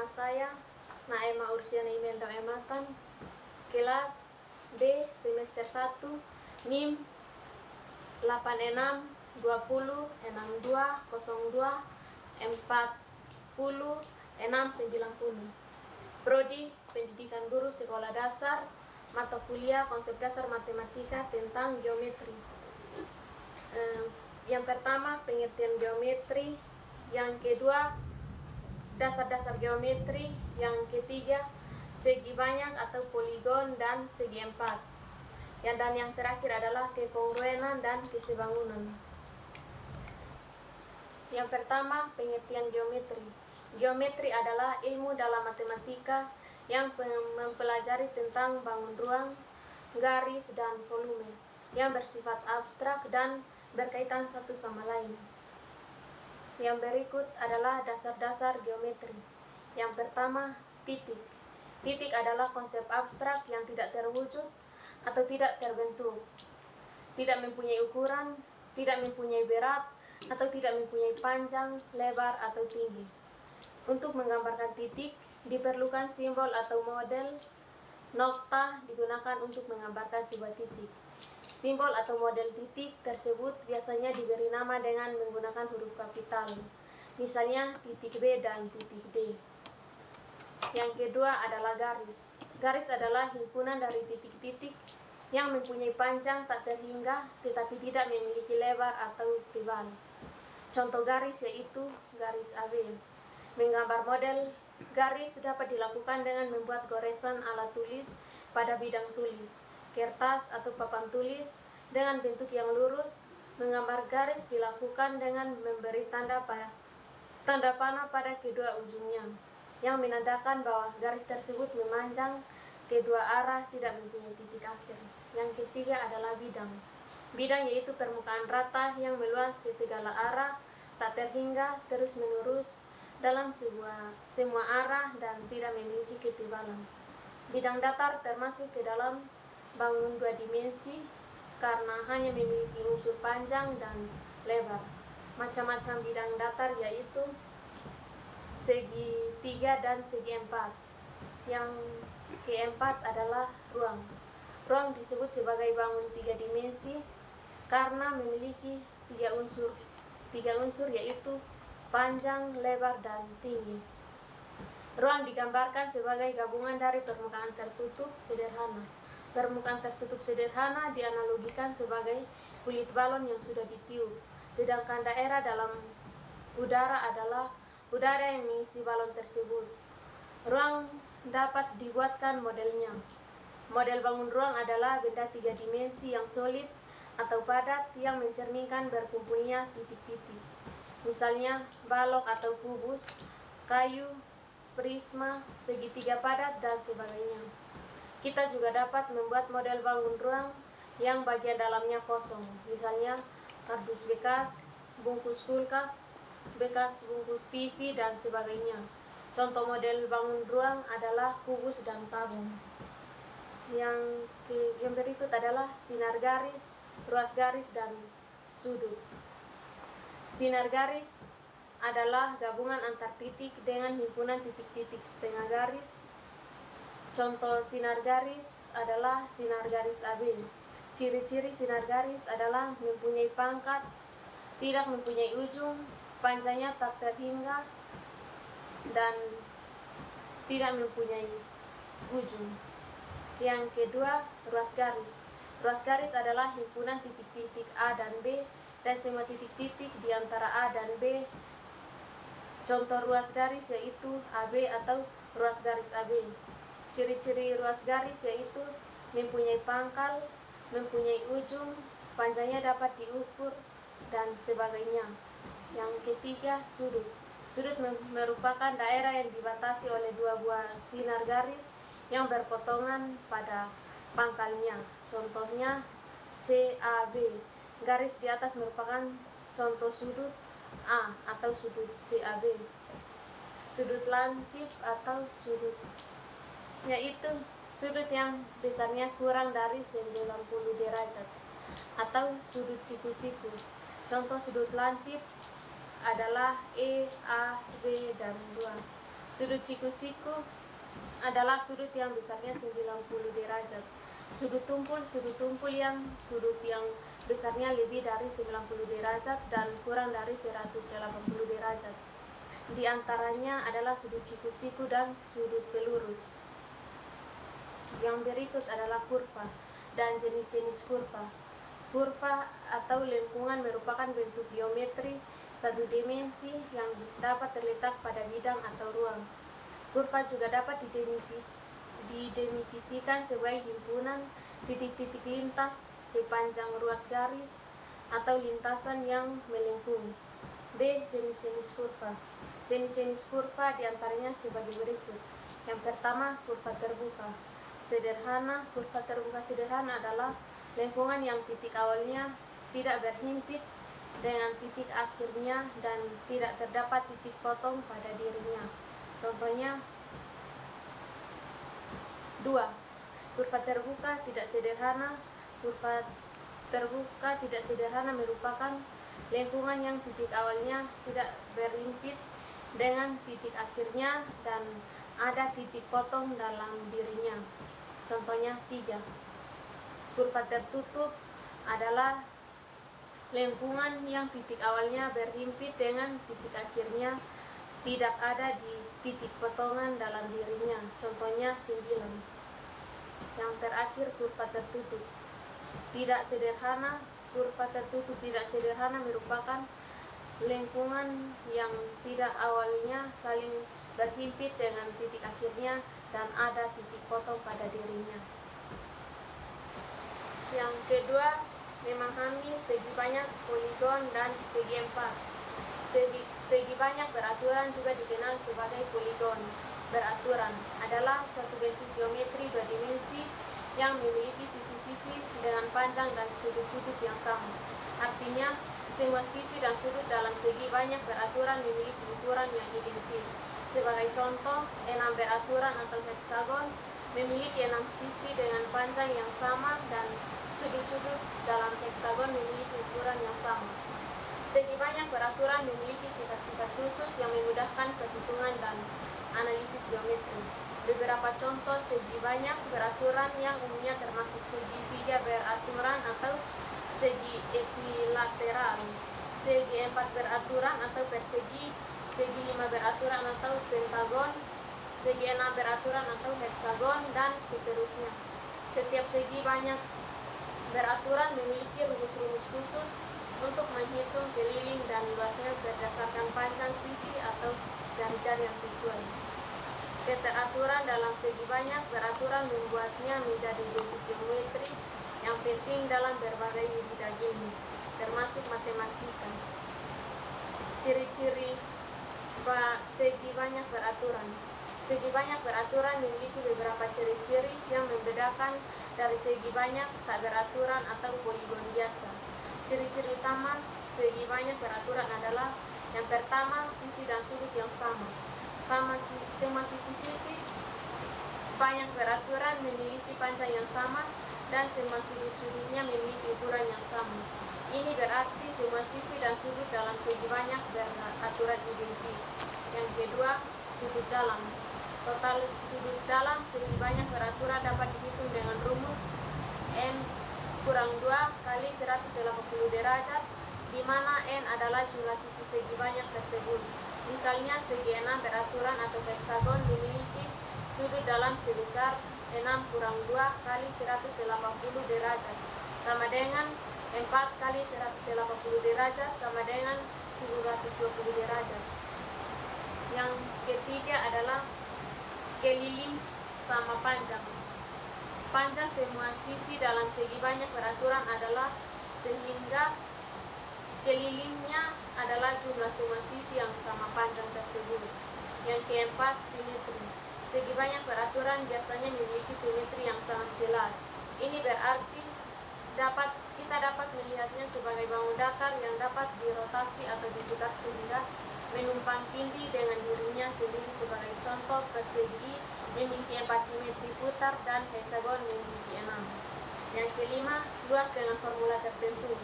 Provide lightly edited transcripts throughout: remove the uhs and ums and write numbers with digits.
nama saya Naema Ursiana Imelda Ematan, kelas B semester 1, NIM 8620240690. Prodi Pendidikan Guru Sekolah Dasar, mata kuliah konsep dasar matematika tentang geometri. Yang pertama pengertian geometri, yang kedua dasar-dasar geometri, yang ketiga segi banyak atau poligon dan segi empat, dan yang terakhir adalah kekongruenan dan kesebangunan. Yang pertama pengertian geometri. Geometri adalah ilmu dalam matematika yang mempelajari tentang bangun ruang, garis, dan volume yang bersifat abstrak dan berkaitan satu sama lain. Yang berikut adalah dasar-dasar geometri. Yang pertama, titik. Titik adalah konsep abstrak yang tidak terwujud atau tidak terbentuk, tidak mempunyai ukuran, tidak mempunyai berat, atau tidak mempunyai panjang, lebar, atau tinggi. Untuk menggambarkan titik, diperlukan simbol atau model. Nokta digunakan untuk menggambarkan sebuah titik. Simbol atau model titik tersebut biasanya diberi nama dengan menggunakan huruf kapital, misalnya titik B dan titik D. Yang kedua adalah garis. Garis adalah himpunan dari titik-titik yang mempunyai panjang tak terhingga tetapi tidak memiliki lebar atau tebal. Contoh garis yaitu garis AB. Menggambar model garis dapat dilakukan dengan membuat goresan alat tulis pada bidang tulis, kertas atau papan tulis dengan bentuk yang lurus. Menggambar garis dilakukan dengan memberi tanda panah pada kedua ujungnya, yang menandakan bahwa garis tersebut memanjang kedua arah, tidak mempunyai titik akhir. Yang ketiga adalah bidang. Bidang yaitu permukaan rata yang meluas ke segala arah, tak terhingga, terus menerus dalam semua arah dan tidak memiliki ketebalan. Bidang datar termasuk ke dalam bangun dua dimensi karena hanya memiliki unsur panjang dan lebar. Macam-macam bidang datar yaitu segi 3 dan segi 4. Yang keempat adalah ruang. Ruang disebut sebagai bangun 3 dimensi karena memiliki tiga unsur yaitu panjang, lebar, dan tinggi. Ruang digambarkan sebagai gabungan dari permukaan tertutup sederhana. Permukaan tertutup sederhana dianalogikan sebagai kulit balon yang sudah ditiup, sedangkan daerah dalam udara adalah udara yang mengisi balon tersebut. Ruang dapat dibuatkan modelnya. Model bangun ruang adalah benda 3 dimensi yang solid atau padat yang mencerminkan berkumpulnya titik-titik. Misalnya balok atau kubus, kayu, prisma, segitiga padat, dan sebagainya. Kita juga dapat membuat model bangun ruang yang bagian dalamnya kosong, misalnya kardus bekas, bungkus kulkas, bekas bungkus TV, dan sebagainya. Contoh model bangun ruang adalah kubus dan tabung. Yang berikut adalah sinar garis, ruas garis, dan sudut. Sinar garis adalah gabungan antar titik dengan himpunan titik-titik setengah garis. Contoh sinar garis adalah sinar garis AB. Ciri-ciri sinar garis adalah mempunyai pangkat, tidak mempunyai ujung, panjangnya tak terhingga, dan tidak mempunyai ujung. Yang kedua, ruas garis. Ruas garis adalah himpunan titik-titik A dan B dan semua titik-titik di antara A dan B. Contoh ruas garis yaitu AB atau ruas garis AB. Ciri-ciri ruas garis yaitu mempunyai pangkal, mempunyai ujung, panjangnya dapat diukur, dan sebagainya. Yang ketiga, sudut. Sudut merupakan daerah yang dibatasi oleh dua buah sinar garis yang berpotongan pada pangkalnya. Contohnya CAB. Garis di atas merupakan contoh sudut A atau sudut CAB. Sudut lancip atau sudut yaitu sudut yang besarnya kurang dari 90 derajat atau sudut siku-siku. Contoh sudut lancip adalah E, A, B, dan 2. Sudut siku-siku adalah sudut yang besarnya 90 derajat. Sudut tumpul yang besarnya lebih dari 90 derajat dan kurang dari 180 derajat. Di antaranya adalah sudut siku-siku dan sudut pelurus. Yang berikut adalah kurva dan jenis-jenis kurva. Kurva atau lengkungan merupakan bentuk geometri satu dimensi yang dapat terletak pada bidang atau ruang. Kurva juga dapat didefinisikan sebagai himpunan titik-titik lintas sepanjang ruas garis atau lintasan yang melengkung. B. Jenis-jenis kurva. Jenis-jenis kurva diantaranya sebagai berikut. Yang pertama, kurva terbuka sederhana. Kurva terbuka sederhana adalah lengkungan yang titik awalnya tidak berhimpit dengan titik akhirnya dan tidak terdapat titik potong pada dirinya. Contohnya, 2. Kurva terbuka tidak sederhana. Kurva terbuka tidak sederhana merupakan lengkungan yang titik awalnya tidak berhimpit dengan titik akhirnya dan ada titik potong dalam dirinya. Contohnya 3. Kurva tertutup adalah lengkungan yang titik awalnya berhimpit dengan titik akhirnya tidak ada di titik potongan dalam dirinya. Contohnya 9. Yang terakhir, kurva tertutup tidak sederhana. Kurva tertutup tidak sederhana merupakan lengkungan yang tidak awalnya saling berhimpit dengan titik akhirnya dan ada titik potong pada dirinya. Yang kedua, memahami segi banyak, poligon, dan segi empat. Segi banyak beraturan juga dikenal sebagai poligon beraturan adalah suatu bentuk geometri dua dimensi yang memiliki sisi-sisi dengan panjang dan sudut-sudut yang sama. Artinya, semua sisi dan sudut dalam segi banyak beraturan memiliki ukuran yang identik. Sebagai contoh, 6 beraturan atau heksagon memiliki 6 sisi dengan panjang yang sama dan sudut-sudut dalam heksagon memiliki ukuran yang sama. Segi banyak beraturan memiliki sifat-sifat khusus yang memudahkan perhitungan dan analisis geometri. Beberapa contoh segi banyak beraturan yang umumnya termasuk segi 3 beraturan atau segi equilateral, segi 4 beraturan atau persegi, segi 5 beraturan atau pentagon, segi 6 beraturan atau heksagon, dan seterusnya. Setiap segi banyak beraturan memiliki rumus-rumus khusus untuk menghitung keliling dan luasnya berdasarkan panjang sisi atau jari-jari yang sesuai. Keteraturan dalam segi banyak beraturan membuatnya menjadi bentuk geometri yang penting dalam berbagai bidang ilmu, termasuk matematika. Ciri-ciri segi banyak beraturan. Segi banyak beraturan memiliki beberapa ciri-ciri yang membedakan dari segi banyak tak beraturan atau poligon biasa. Ciri-ciri utama segi banyak beraturan adalah yang pertama, sisi dan sudut yang sama. Semua sisi-sisi banyak beraturan memiliki panjang yang sama dan semua sudut-sudutnya memiliki ukuran yang sama. Ini berarti semua sisi dan sudut dalam segi banyak beraturan identik. Yang kedua, sudut dalam. Total sudut dalam segi banyak beraturan dapat dihitung dengan rumus N kurang 2 kali 180 derajat, di mana N adalah jumlah sisi segi banyak tersebut. Misalnya, segi 6 beraturan atau heksagon memiliki sudut dalam sebesar 6 kurang 2 kali 180 derajat, sama dengan 4 kali 180 derajat sama dengan 720 derajat. Yang ketiga adalah keliling sama panjang. Panjang semua sisi dalam segi banyak beraturan adalah sehingga kelilingnya adalah jumlah semua sisi yang sama panjang tersebut. Yang keempat, simetri. Segi banyak beraturan biasanya memiliki simetri yang sangat jelas. Ini berarti kita dapat melihatnya sebagai bangun datar yang dapat dirotasi atau diputar sehingga menumpang tindih dengan dirinya sendiri. Sebagai contoh, persegi memiliki 4 simetri putar dan heksagon memiliki 6. Yang kelima, luas dengan formula tertentu.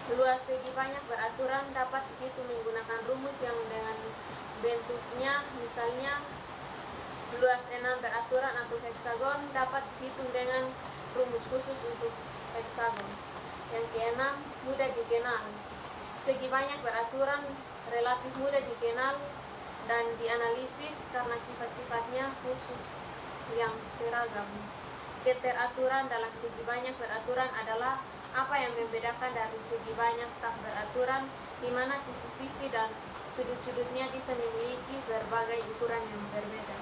Luas segi banyak beraturan dapat dihitung menggunakan rumus yang dengan bentuknya, misalnya luas 6 beraturan atau heksagon dapat dihitung dengan rumus khusus untuk heksagon. Yang keenam, mudah dikenal. Segi banyak beraturan relatif mudah dikenal dan dianalisis karena sifat-sifatnya khusus yang seragam. Keteraturan dalam segi banyak beraturan adalah apa yang membedakan dari segi banyak tak beraturan, di mana sisi-sisi dan sudut-sudutnya bisa memiliki berbagai ukuran yang berbeda.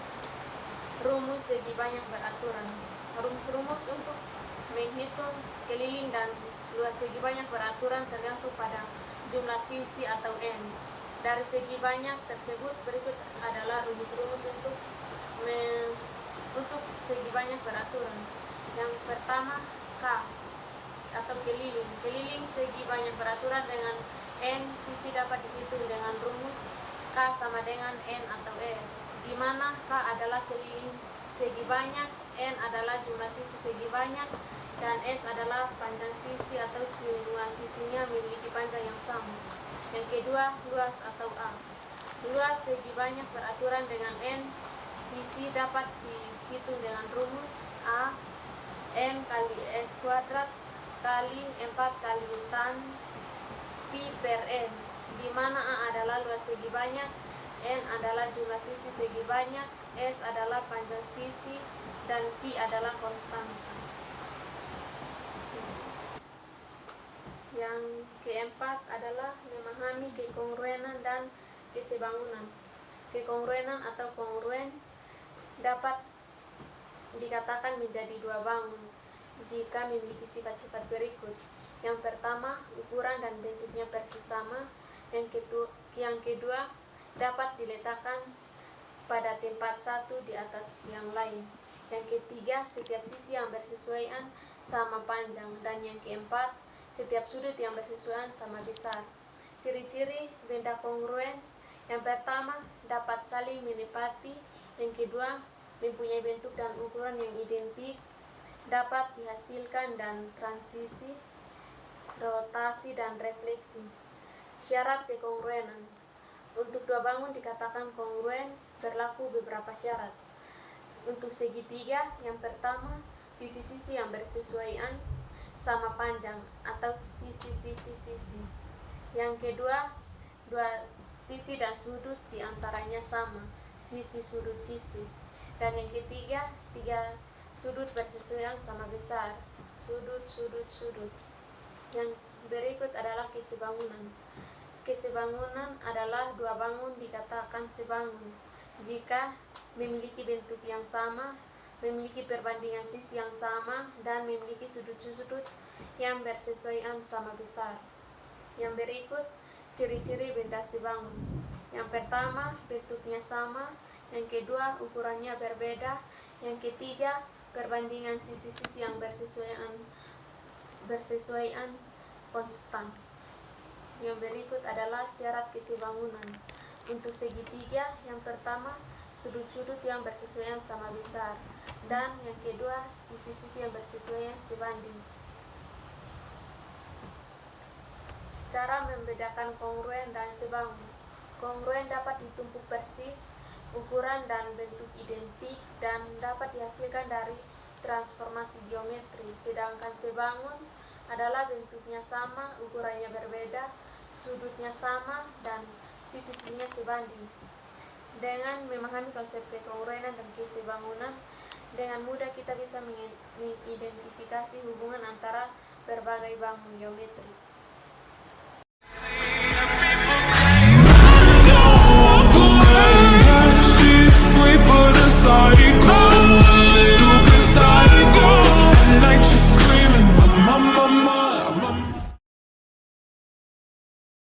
Rumus segi banyak beraturan. Rumus-rumus untuk menghitung keliling dan luas segi banyak beraturan tergantung pada jumlah sisi atau n. Dari segi banyak tersebut berikut adalah rumus-rumus untuk segi banyak beraturan. Yang pertama, K atau keliling. Keliling segi banyak beraturan dengan n sisi dapat dihitung dengan rumus K sama dengan n atau s, di mana K adalah keliling segi banyak, n adalah jumlah sisi segi banyak, dan s adalah panjang sisi atau semua sisinya memiliki panjang yang sama. Yang kedua, luas atau A. Luas segi banyak beraturan dengan n sisi dapat dihitung dengan rumus A n kali s kuadrat kali 4 kali tan pi per n, di mana A adalah luas segi banyak, n adalah jumlah sisi segi banyak, s adalah panjang sisi, dan pi adalah konstanta. Yang keempat adalah memahami kekongruenan dan kesebangunan. Kekongruenan atau kongruen dapat dikatakan menjadi dua bangun jika memiliki sifat-sifat berikut. Yang pertama, ukuran dan bentuknya persis sama. Yang kedua, dapat diletakkan pada tempat satu di atas yang lain. Yang ketiga, setiap sisi yang bersesuaian sama panjang. Dan yang keempat, setiap sudut yang bersesuaian sama besar. Ciri-ciri benda kongruen: yang pertama, dapat saling menepati. Yang kedua, mempunyai bentuk dan ukuran yang identik, dapat dihasilkan dan transisi, rotasi, dan refleksi. Syarat kekongruenan: untuk dua bangun dikatakan kongruen berlaku beberapa syarat. Untuk segitiga, yang pertama, sisi-sisi yang bersesuaian sama panjang atau sisi-sisi-sisi. Yang kedua, dua sisi dan sudut diantaranya sama, sisi sudut sisi. Dan yang ketiga, tiga sudut bersesuaian sama besar, sudut. Yang berikut adalah kesebangunan. Kesebangunan adalah dua bangun dikatakan sebangun jika memiliki bentuk yang sama, memiliki perbandingan sisi yang sama, dan memiliki sudut-sudut yang bersesuaian sama besar. Yang berikut ciri-ciri benda sebangun. Yang pertama, bentuknya sama. Yang kedua, ukurannya berbeda. Yang ketiga, perbandingan sisi-sisi yang bersesuaian konstan. Yang berikut adalah syarat kesebangunan. Untuk segitiga, yang pertama, sudut-sudut yang bersesuaian sama besar, dan yang kedua, sisi-sisi yang bersesuaian sebanding. Cara membedakan kongruen dan sebangun. Kongruen dapat ditumpuk persis, ukuran dan bentuk identik, dan dapat dihasilkan dari transformasi geometri. Sedangkan sebangun adalah bentuknya sama, ukurannya berbeda, sudutnya sama, dan sisi-sisinya sebanding. Dengan memahami konsep kekongruenan dan kesebangunan, dengan mudah kita bisa mengidentifikasi hubungan antara berbagai bangun geometris.